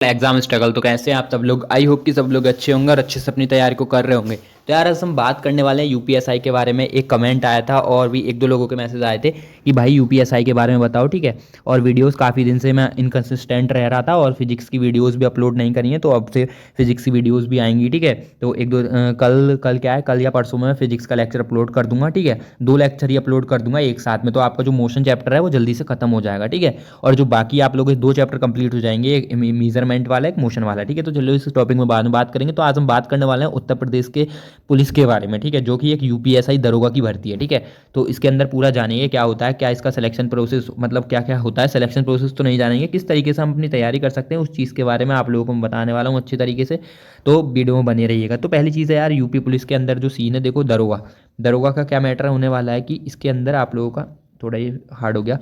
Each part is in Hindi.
Exam struggle. तो कैसे हैं आप सब लोग? आई होप कि सब लोग अच्छे होंगे और अच्छे से अपनी तैयारी को कर रहे होंगे। तो यार आज हम बात करने वाले हैं यूपीएसआई के बारे में। एक कमेंट आया था और भी एक दो लोगों के मैसेज आए थे कि भाई यूपीएसआई के बारे में बताओ, ठीक है। और वीडियोस काफ़ी दिन से मैं इनकन्सिस्टेंट रह रहा था और फिजिक्स की वीडियोस भी अपलोड नहीं करी हैं, तो अब से फिजिक्स की वीडियोस भी आएंगी, ठीक है। तो एक दो कल कल क्या है, कल या परसों में फिजिक्स का लेक्चर अपलोड कर दूंगा, ठीक है। दो लेक्चर ही अपलोड कर दूंगा एक साथ में, तो आपका जो मोशन चैप्टर है वो जल्दी से खत्म हो जाएगा, ठीक है। और जो बाकी आप लोगों के दो चैप्टर कंप्लीट हो जाएंगे, एक मेजरमेंट वाला एक मोशन वाला, ठीक है। तो चलो इस टॉपिक में बाद में बात करेंगे। तो आज हम बात करने वाले हैं उत्तर प्रदेश के पुलिस के बारे में, ठीक है, जो कि एक यूपीएसआई दरोगा की भर्ती है, ठीक है। तो इसके अंदर पूरा जानेंगे क्या होता है, क्या इसका सिलेक्शन प्रोसेस, मतलब क्या क्या होता है। सिलेक्शन प्रोसेस तो नहीं जानेंगे, किस तरीके से हम अपनी तैयारी कर सकते हैं उस चीज़ के बारे में आप लोगों को मैं बताने वाला हूँ अच्छी तरीके से। तो वीडियो में बने रहिएगा। तो पहली चीज़ है यार, यूपी पुलिस के अंदर जो सीन है, देखो दरोगा दरोगा का क्या मैटर होने वाला है कि इसके अंदर आप लोगों का थोड़ा ये हार्ड हो गया।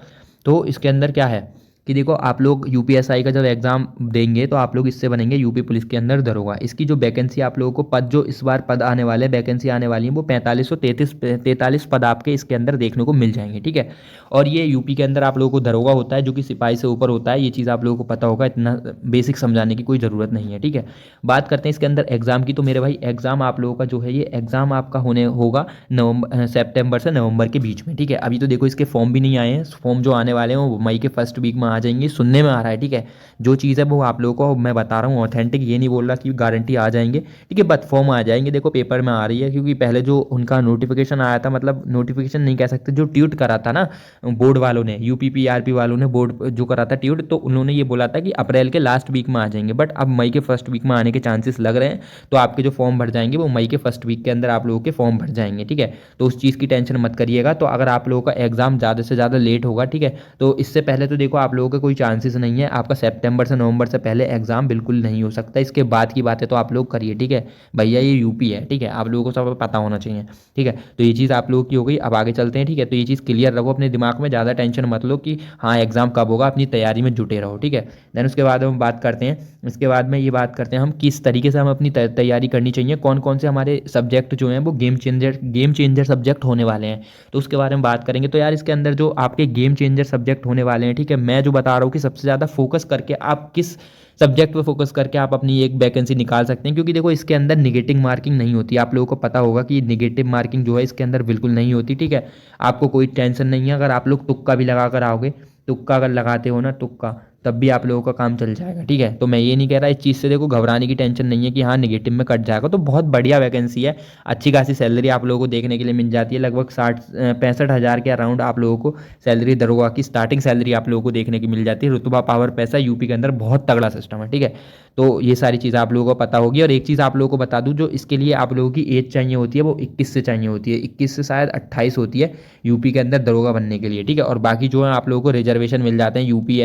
तो इसके अंदर क्या है कि देखो आप लोग यूपीएसआई का जब एग्जाम देंगे तो आप लोग इससे बनेंगे यूपी पुलिस के अंदर दरोगा। इसकी जो वैकेंसी आप लोगों को पद, जो इस बार पद आने वाले, वैकेंसी आने वाली है, वो 4533 पद आपके इसके अंदर देखने को मिल जाएंगे, ठीक है। और ये यूपी के अंदर आप लोगों को दरोगा होता है, जो कि सिपाही से ऊपर होता है। ये चीज़ आप लोगों को पता होगा, इतना बेसिक समझाने की कोई ज़रूरत नहीं है, ठीक है। बात करते हैं इसके अंदर एग्जाम की। तो मेरे भाई एग्जाम आप लोगों का जो है, ये एग्जाम आपका होने होगा नवंबर, सितंबर से नवंबर के बीच में, ठीक है। अभी तो देखो इसके फॉर्म भी नहीं आए हैं। फॉर्म जो आने वाले हैं वो मई के फर्स्ट वीक में आ जाएंगे, सुनने में आ रहा है, ठीक है। जो चीज़ है वो आप लोगों को मैं बता रहा हूँ ऑथेंटिक, ये नहीं बोल रहा कि गारंटी आ जाएंगे, ठीक है। बट फॉर्म आ जाएंगे, देखो पेपर में आ रही है। क्योंकि पहले जो उनका नोटिफिकेशन आया था, मतलब नोटिफिकेशन नहीं कह सकते, जो ट्यूट करा था ना बोर्ड वालों ने, यूपीपीआरपी वालों ने बोर्ड जो करा था ट्यूट, तो उन्होंने ये बोला था कि अप्रैल के लास्ट वीक में आ जाएंगे। बट अब मई के फर्स्ट वीक में आने के चांसेस लग रहे हैं। तो आपके जो फॉर्म भर जाएंगे वो मई के फर्स्ट वीक के अंदर आप लोगों के फॉर्म भर जाएंगे, ठीक है। तो उस चीज़ की टेंशन मत करिएगा। तो अगर आप लोगों का एग्जाम ज़्यादा से ज़्यादा लेट होगा, ठीक है, तो इससे पहले तो देखो आप लोगों का कोई चांसेस नहीं है। आपका सितंबर से नवंबर से पहले एग्जाम बिल्कुल नहीं हो सकता। इसके बाद की बातें तो आप लोग करिए, ठीक है। भैया ये यूपी है, ठीक है, आप लोगों को सब पता होना चाहिए, ठीक है। तो ये चीज़ आप लोगों की हो गई। अब आगे चलते हैं, ठीक है। तो ये चीज़ क्लियर रखो अपने दिमाग में, ज़्यादा टेंशन मत लो कि हाँ एग्जाम कब होगा, अपनी तैयारी में जुटे रहो, ठीक है। देन उसके बाद हम बात करते हैं, इसके बाद में ये बात करते हैं हम किस तरीके से हम अपनी तैयारी करनी चाहिए, कौन कौन से हमारे सब्जेक्ट जो हैं वो गेम चेंजर सब्जेक्ट होने वाले हैं। तो उसके बारे में बात करेंगे। तो यार इसके अंदर जो आपके गेम चेंजर सब्जेक्ट होने वाले हैं, ठीक है, मैं जो बता रहा हूँ कि सबसे ज़्यादा फोकस करके आप किस सब्जेक्ट पे फोकस करके आप अपनी एक वैकेंसी निकाल सकते हैं। क्योंकि देखो इसके अंदर निगेटिव मार्किंग नहीं होती, आप लोगों को पता होगा कि निगेटिव मार्किंग जो है इसके अंदर बिल्कुल नहीं होती, ठीक है। आपको कोई टेंशन नहीं है। अगर आप लोग तुक्का भी लगा कर आओगे, तुक्का अगर लगाते हो ना, तुक्का, तब भी आप लोगों का काम चल जाएगा, ठीक है। तो मैं ये नहीं कह रहा इस चीज़ से देखो घबराने की टेंशन नहीं है कि हाँ निगेटिव में कट जाएगा। तो बहुत बढ़िया वैकेंसी है, अच्छी खासी सैलरी आप लोगों को देखने के लिए मिल जाती है। लगभग 65,000 के अराउंड आप लोगों को सैलरी, दरोगा की स्टार्टिंग सैलरी आप लोगों को देखने की मिल जाती है। रुतबा पावर पैसा यूपी के अंदर बहुत तगड़ा सिस्टम है, ठीक है। तो ये सारी चीज़ आप लोगों को पता होगी। और एक चीज़ आप लोगों को बता दूं, जो इसके लिए आप लोगों की एज चाहिए होती है वो 21 से चाहिए होती है, 21 से शायद 28 होती है यूपी के अंदर दरोगा बनने के लिए, ठीक है। और बाकी जो है आप लोगों को रिजर्वेशन मिल जाते हैं यूपी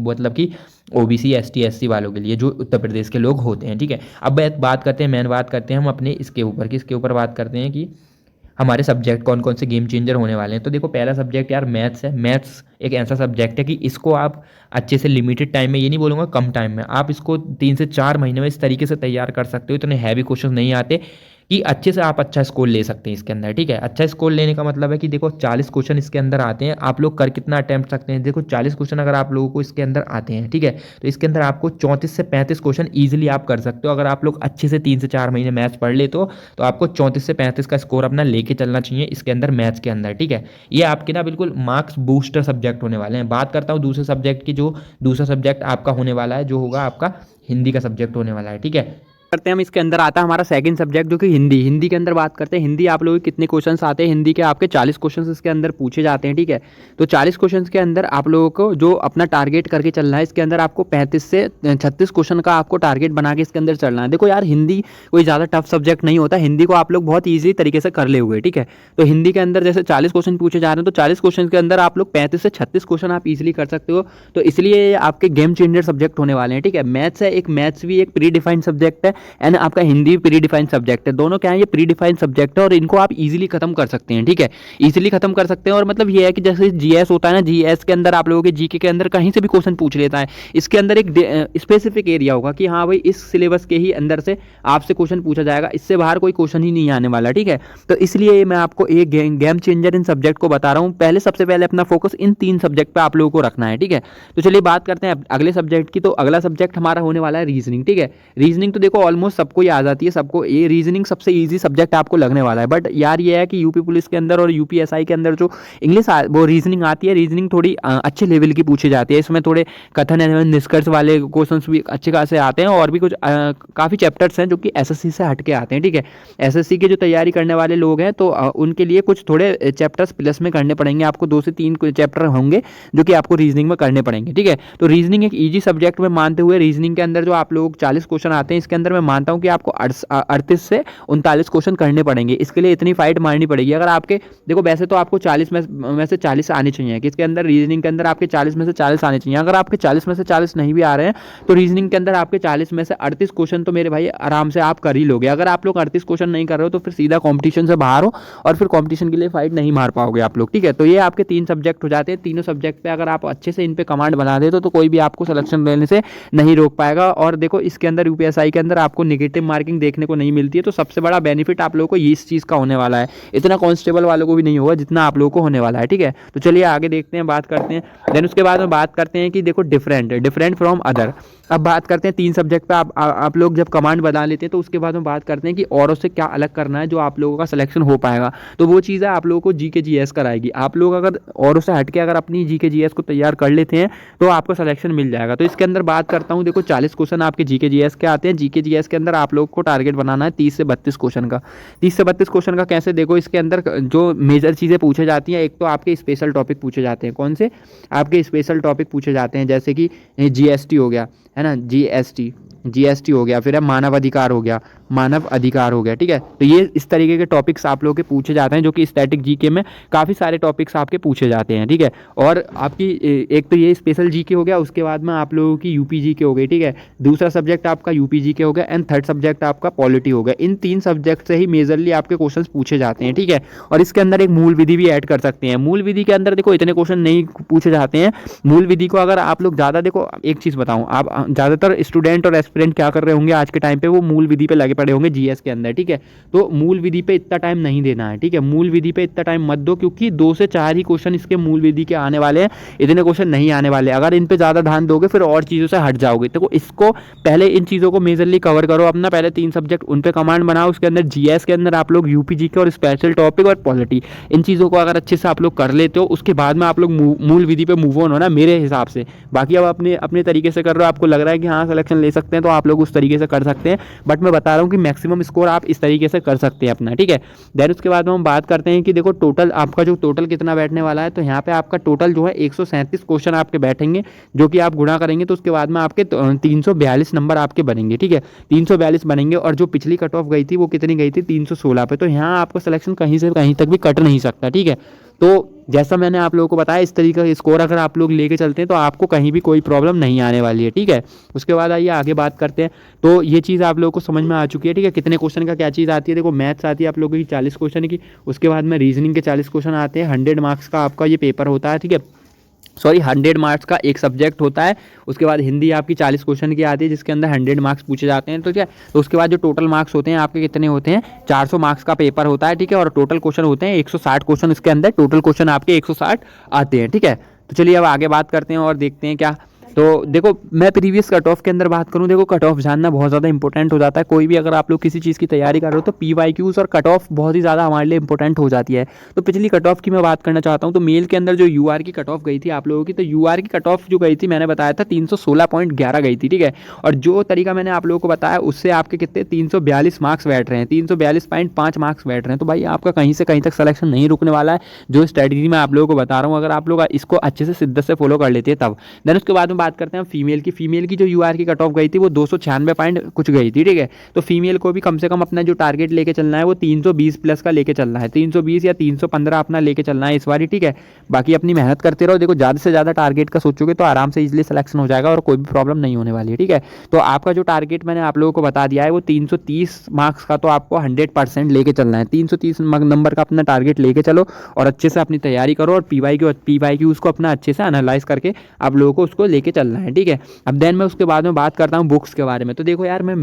मतलब कि ओबीसी एसटी एससी वालों के लिए, जो उत्तर प्रदेश के लोग होते हैं, ठीक है। अब बात करते हैं, मेन बात करते हैं हम अपने इसके ऊपर, किसके ऊपर बात करते हैं कि हमारे सब्जेक्ट कौन कौन से गेम चेंजर होने वाले हैं। तो देखो पहला सब्जेक्ट यार मैथ्स है। मैथ्स एक ऐसा सब्जेक्ट है कि इसको आप अच्छे से लिमिटेड टाइम में, ये नहीं बोलूँगा कम टाइम में, आप इसको 3 से 4 महीने में इस तरीके से तैयार कर सकते हो। इतने हैवी क्वेश्चन नहीं आते कि अच्छे से आप अच्छा स्कोर ले सकते हैं इसके अंदर, ठीक है। अच्छा स्कोर लेने का मतलब है कि देखो 40 क्वेश्चन इसके अंदर आते हैं, आप लोग कर कितना अटेम्प्ट सकते हैं। देखो 40 क्वेश्चन अगर आप लोगों को इसके अंदर आते हैं, ठीक है, तो इसके अंदर आपको 34 से 35 क्वेश्चन ईजिली आप कर सकते हो। अगर आप लोग अच्छे से 3 से 4 महीने मैथ्स पढ़ ले तो आपको 34 से 35 का स्कोर अपना लेके चलना चाहिए इसके अंदर, मैथ्स के अंदर, ठीक है। ये आपके ना बिल्कुल मार्क्स बूस्टर सब्जेक्ट होने वाले हैं। बात करता हूँ दूसरे सब्जेक्ट की। जो दूसरा सब्जेक्ट आपका होने वाला है, जो होगा आपका हिंदी का सब्जेक्ट होने वाला है, ठीक है। करते हैं हम, इसके अंदर आता है हमारा सेकंड सब्जेक्ट जो कि हिंदी। हिंदी के अंदर बात करते हैं, हिंदी आप लोगों के कितने क्वेश्चंस आते हैं। हिंदी के आपके 40 क्वेश्चंस इसके अंदर पूछे जाते हैं, ठीक है। तो 40 क्वेश्चंस के अंदर आप लोगों को जो अपना टारगेट करके चलना है, इसके अंदर आपको 35 से 36 क्वेश्चन का आपको टारगेट बना के इसके अंदर चलना है। देखो यार हिंदी कोई ज़्यादा टफ सब्जेक्ट नहीं होता, हिंदी को आप लोग बहुत ईजी तरीके से कर ले हुए, ठीक है। तो हिंदी के अंदर जैसे 40 क्वेश्चन पूछे जा रहे हैं, तो 40 क्वेश्चन के अंदर आप लोग 35 से 36 क्वेश्चन आप ईजिली कर सकते हो। तो इसलिए आपके गेम चेंजर सब्जेक्ट होने वाले हैं, ठीक है। मैथ्स है एक, मैथ्स भी एक प्री डिफाइंड सब्जेक्ट है। एंड आपका हिंदी प्री डिफाइंड सब्जेक्ट है। दोनों क्या है, ये प्री डिफाइंड सब्जेक्ट है और इनको आप इजीली खत्म कर सकते हैं, ठीक है, इजीली खत्म कर सकते हैं। और मतलब ये है कि जैसे जीएस होता है ना, जीएस के अंदर आप लोगों के जीके के अंदर कहीं से भी क्वेश्चन पूछ लेता है। इसके अंदर एक स्पेसिफिक एरिया होगा कि हाँ भाई इस सिलेबस के ही अंदर से आपसे क्वेश्चन पूछा जाएगा, इससे बाहर कोई क्वेश्चन ही नहीं आने वाला, ठीक है। तो इसलिए मैं आपको एक गेम चेंजर इन सब्जेक्ट को बता रहा हूँ। पहले सबसे पहले अपना फोकस इन 3 सब्जेक्ट पे आप लोगों को रखना है, ठीक है। तो चलिए बात करते हैं अगले सब्जेक्ट की। तो अगला सब्जेक्ट हमारा होने वाला है रीजनिंग, ठीक है। रीजनिंग तो देखो ऑलमोस्ट सबको ही आ जाती है, सबको ये रीजनिंग सबसे ईजी सब्जेक्ट आपको लगने वाला है। बट यार ये है कि यूपी पुलिस के अंदर और यूपीएसआई के अंदर जो इंग्लिश वो रीजनिंग आती है, रीजनिंग थोड़ी अच्छे लेवल की पूछी जाती है। इसमें थोड़े कथन एवं निष्कर्ष वाले क्वेश्चंस भी अच्छे खासे आते हैं और भी कुछ काफ़ी चैप्टर्स हैं जो कि एसएससी से हटके आते हैं, ठीक है। एसएससी की जो तैयारी करने वाले लोग हैं तो उनके लिए कुछ थोड़े चैप्टर्स प्लस में करने पड़ेंगे, आपको 2 से 3 चैप्टर होंगे जो कि आपको रीजनिंग में करने पड़ेंगे, ठीक है। तो रीजनिंग एक ईजी सब्जेक्ट में मानते हुए रीजनिंग के अंदर जो आप लोग 40 क्वेश्चन आते हैं, इसके अंदर मैं मानता हूँ कि आपको 38 से 39 क्वेश्चन करने पड़ेंगे। इसके लिए इतनी फाइट मारनी पड़ेगी। अगर आपके देखो वैसे तो आपको 40 में से 40 आने चाहिए कि इसके अंदर रीजनिंग के अंदर आपके 40 में से 40 आने चाहिए। अगर आपके 40 में से 40 नहीं भी आ रहे हैं तो रीजनिंग के अंदर आपके 40 में से 38 क्वेश्चन तो मेरे भाई आराम से आप कर ही लोगे। अगर आप लोग 38 क्वेश्चन नहीं कर रहे हो तो फिर सीधा कॉम्पिटिशन से बाहर हो और फिर कॉम्पिटिशन के लिए फाइट नहीं मार पाओगे आप लोग, ठीक है। तो ये आपके 3 सब्जेक्ट हो जाते हैं। तीनों सब्जेक्ट पे अगर आप अच्छे से इन पे कमांड बना देते तो कोई भी आपको सिलेक्शन लेने से नहीं रोक पाएगा। और देखो इसके अंदर यूपीएसआई के अंदर आपको नेगेटिव मार्किंग देखने को नहीं मिलती है, तो सबसे बड़ा बेनिफिट आप लोगों को इस चीज़ का होने वाला है। इतना कांस्टेबल वालों को भी नहीं होगा जितना आप लोगों को होने वाला है, ठीक है। तो चलिए आगे देखते हैं, बात करते हैं। देन उसके बाद में बात करते हैं कि देखो डिफरेंट फ्रॉम अदर। अब बात करते हैं 3 सब्जेक्ट पे आप लोग जब कमांड बना लेते हैं तो उसके बाद में बात करते हैं कि औरों से क्या अलग करना है जो आप लोगों का सिलेक्शन हो पाएगा। तो वो चीज़ है आप लोगों को जीके जीएस कराएगी। आप लोग अगर औरों से हटके अगर अपनी जीके जीएस को तैयार कर लेते हैं तो आपको सिलेक्शन मिल जाएगा। तो इसके अंदर बात करता हूँ, देखो 40 क्वेश्चन आपके जीके जीएस के आते हैं। जीके जीएस के अंदर आप लोग को टारगेट बनाना है 30 से 32 क्वेश्चन का। 30 से 32 क्वेश्चन का कैसे, देखो इसके अंदर जो मेजर चीज़ें पूछे जाती हैं, एक तो आपके स्पेशल टॉपिक पूछे जाते हैं। कौन से आपके स्पेशल टॉपिक पूछे जाते हैं, जैसे कि जीएसटी हो गया, है ना, जीएसटी हो गया, फिर है मानव अधिकार हो गया, ठीक है। तो ये इस तरीके के टॉपिक्स आप लोगों के पूछे जाते हैं जो कि स्टैटिक जीके में काफ़ी सारे टॉपिक्स आपके पूछे जाते हैं, ठीक है। और आपकी एक तो ये स्पेशल जीके हो गया, उसके बाद में आप लोगों की यूपी जीके हो गई, ठीक है। दूसरा सब्जेक्ट आपका यूपी जीके हो गया एंड थर्ड सब्जेक्ट आपका पॉलिटी हो गया। इन 3 सब्जेक्ट से ही मेजरली आपके क्वेश्चन पूछे जाते हैं, ठीक है। और इसके अंदर एक मूल विधि भी ऐड कर सकते हैं। मूल विधि के अंदर देखो इतने क्वेश्चन नहीं पूछे जाते हैं। मूल विधि को अगर आप लोग ज़्यादा, देखो एक चीज़ बताऊँ, आप ज़्यादातर स्टूडेंट और एस्पिरेंट क्या कर रहे होंगे आज के टाइम पे, वो मूल विधि पे लगे पड़े होंगे जीएस के अंदर, ठीक है। तो मूल विधि पे इतना टाइम नहीं देना है, ठीक है। मूल विधि पे इतना टाइम मत दो क्योंकि 2 से 4 ही क्वेश्चन इसके मूल विधि के आने वाले हैं, इतने क्वेश्चन नहीं आने वाले। अगर इन पे ज़्यादा ध्यान दोगे फिर और चीज़ों से हट जाओगे। तो इसको पहले इन चीज़ों को मेजरली कवर करो अपना, पहले 3 सब्जेक्ट उन पे कमांड बनाओ। उसके अंदर जीएस के अंदर आप लोग यूपी जीके और स्पेशल टॉपिक और पॉलिटी, इन चीज़ों को अगर अच्छे से आप लोग कर लेते हो उसके बाद में आप लोग मूल विधि पे मूव ऑन होना मेरे हिसाब से। बाकी अब अपने तरीके से कर रहे हो, आपको लग रहा है कि हाँ सिलेक्शन ले सकते हैं तो आप लोग उस तरीके से कर सकते हैं। बट मैं बता रहा हूँ कि मैक्सिमम स्कोर आप इस तरीके से कर सकते हैं अपना, ठीक है। देन उसके बाद में हम बात करते हैं कि देखो टोटल आपका जो टोटल कितना बैठने वाला है। तो यहाँ पे आपका टोटल जो है 137 क्वेश्चन आपके बैठेंगे, जो कि आप गुणा करेंगे तो उसके बाद में आपके 342 नंबर आपके बनेंगे, ठीक है। 342 बनेंगे और जो पिछली कट ऑफ गई थी वो कितनी गई थी, 316 पे। तो यहाँ आपका सिलेक्शन कहीं से कहीं तक भी कट नहीं सकता, ठीक है। तो जैसा मैंने आप लोगों को बताया इस तरीके का स्कोर अगर आप लोग लेके चलते हैं तो आपको कहीं भी कोई प्रॉब्लम नहीं आने वाली है, ठीक है। उसके बाद आइए आगे बात करते हैं। तो ये चीज़ आप लोगों को समझ में आ चुकी है, ठीक है। कितने क्वेश्चन का क्या चीज़ आती है, देखो मैथ्स आती है आप लोगों की 40 क्वेश्चन की, उसके बाद में रीजनिंग के 40 क्वेश्चन आते हैं। 100 मार्क्स का आपका ये पेपर होता है, ठीक है। 100 मार्क्स का एक सब्जेक्ट होता है। उसके बाद हिंदी आपकी 40 क्वेश्चन की आती है जिसके अंदर 100 मार्क्स पूछे जाते हैं, तो क्या। तो उसके बाद जो टोटल मार्क्स होते हैं आपके कितने होते हैं, 400 मार्क्स का पेपर होता है, ठीक है। और टोटल क्वेश्चन होते हैं 160 क्वेश्चन, इसके अंदर टोटल क्वेश्चन आपके 160 आते हैं, ठीक है। तो चलिए अब आगे बात करते हैं और देखते हैं क्या। तो देखो मैं प्रीवियस कट ऑफ के अंदर बात करूं, देखो कट ऑफ जानना बहुत ज़्यादा इंपॉर्टेंट हो जाता है। कोई भी अगर आप लोग किसी चीज़ की तैयारी कर रहे हो तो PYQs और कट ऑफ बहुत ही ज़्यादा हमारे लिए इंपॉर्टेंट हो जाती है। तो पिछली कट ऑफ की मैं बात करना चाहता हूं। तो मेल के अंदर जो UR की कट ऑफ गई थी आप लोगों की, तो UR की कट ऑफ जो गई थी मैंने बताया था 316.11 गई थी, ठीक है। और जो तरीका मैंने आप लोगों को बताया उससे आपके कितने 342 मार्क्स बैठ रहे हैं, 342.5 मार्क्स बैठ रहे हैं। तो भाई आपका कहीं से कहीं तक सिलेक्शन नहीं रुकने वाला है, जो स्ट्रेटजी मैं आप लोगों को बता रहा हूँ। अगर आप लोग इसको अच्छे से शिद्दत से फॉलो कर लेते हैं तब। देन उसके बाद में बात करते हैं फीमेल की। फीमेल की जो यूआर की कट ऑफ गई थी वो 296 पॉइंट कुछ गई थी, ठीक है। तो फीमेल को भी कम से कम अपना जो टारगेट लेके चलना है वो 320 प्लस का लेके चलना है, 320 या 315 अपना लेके चलना है इस बार, ठीक है। बाकी अपनी मेहनत करते रहो, देखो ज़्यादा से ज़्यादा टारगेट का सोचोगे तो आराम से इजीली सिलेक्शन हो जाएगा और कोई भी प्रॉब्लम नहीं होने वाली है, ठीक है। तो आपका जो टारगेट मैंने आप लोगों को बता दिया है वो 330 मार्क्स का, तो आपको 100% लेके चलना है। 330 नंबर का अपना टारगेट लेके चलो और अच्छे से अपनी तैयारी करो और पीवाई क्यू उसको अपना अच्छे से एनालाइज करके आप लोगों को उसको लेके चलना है, ठीक है। अब देन मैं उसके बाद में बात करता हूँ बुक्स के बारे में। तो देखो यार, मैं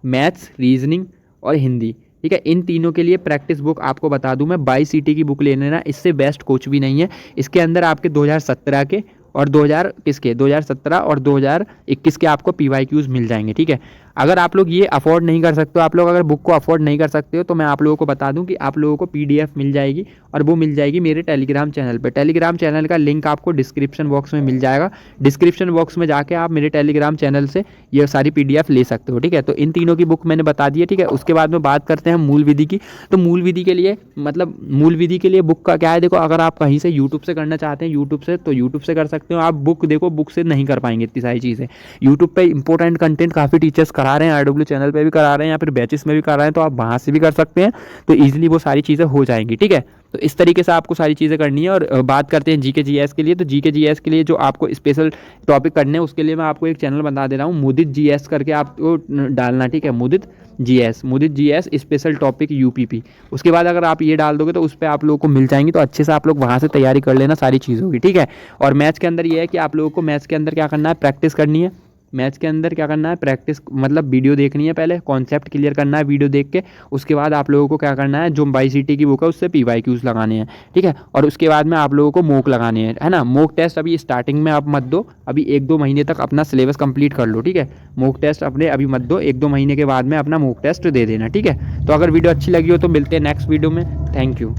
मैथ्स रीजनिंग और हिंदी, ठीक है, इन तीनों के लिए प्रैक्टिस बुक आपको बता दूं मैं, बाई सीटी की बुक ले लेना, इससे बेस्ट कुछ भी नहीं है। इसके अंदर आपके 2017 के और 2017 और 2021 के आपको पीवाईक्यूज मिल जाएंगे, ठीक है। अगर आप लोग ये अफोर्ड नहीं कर सकते हो, आप लोग अगर बुक को अफोर्ड नहीं कर सकते हो, तो मैं आप लोगों को बता दूं कि आप लोगों को पीडीएफ मिल जाएगी और वो मिल जाएगी मेरे टेलीग्राम चैनल पे। टेलीग्राम चैनल का लिंक आपको डिस्क्रिप्शन बॉक्स में मिल जाएगा। डिस्क्रिप्शन बॉक्स में जाके आप मेरे टेलीग्राम चैनल से ये सारी पीडीएफ ले सकते हो, ठीक है। तो इन तीनों की बुक मैंने बता दी है, ठीक है। उसके बाद में बात करते हैं मूल विधि की। तो मूल विधि के लिए बुक का क्या है, देखो अगर आप कहीं से यूट्यूब से करना चाहते हैं यूट्यूब से, तो यूट्यूब से कर सकते हो आप। बुक देखो, बुक से नहीं कर पाएंगे इतनी सारी चीज़ें। यूट्यूब पे इंपॉर्टेंट कंटेंट काफ़ी टीचर्स करा रहे हैं, आरडब्ल्यू चैनल पे भी करा रहे हैं या फिर बैचेस में भी करा रहे हैं, तो आप वहाँ से भी कर सकते हैं, तो ईजिली वो सारी चीज़ें हो जाएंगी, ठीक है। तो इस तरीके से आपको सारी चीज़ें करनी है। और बात करते हैं जीके जीएस के लिए। तो जीके जीएस के लिए जो आपको स्पेशल टॉपिक करने हैं उसके लिए मैं आपको एक चैनल बता दे रहा हूँ, मुदित जीएस करके आपको डालना, ठीक है। मुदित जीएस स्पेशल टॉपिक यूपीपी। उसके बाद अगर आप ये डाल दोगे तो उस पर आप लोगों को मिल जाएंगी, तो अच्छे से आप लोग वहाँ से तैयारी कर लेना सारी चीज़ों की, ठीक है। और मैथ्स के अंदर ये है कि आप लोगों को मैथ्स के अंदर क्या करना है, प्रैक्टिस करनी है। मैथ्स के अंदर क्या करना है, प्रैक्टिस मतलब वीडियो देखनी है, पहले कॉन्सेप्ट क्लियर करना है वीडियो देख के। उसके बाद आप लोगों को क्या करना है, जो बाई सीटी की बुक है उससे पीवाईक्यूज लगाने हैं, ठीक है। और उसके बाद में आप लोगों को मॉक लगाने हैं, है ना। मॉक टेस्ट अभी स्टार्टिंग में आप मत दो, अभी 1-2 महीने तक अपना सिलेबस कंप्लीट कर लो, ठीक है। मॉक टेस्ट अपने अभी मत दो, 1-2 महीने के बाद में अपना मॉक टेस्ट दे देना, ठीक है। तो अगर वीडियो अच्छी लगी हो तो मिलते हैं नेक्स्ट वीडियो में। Thank you.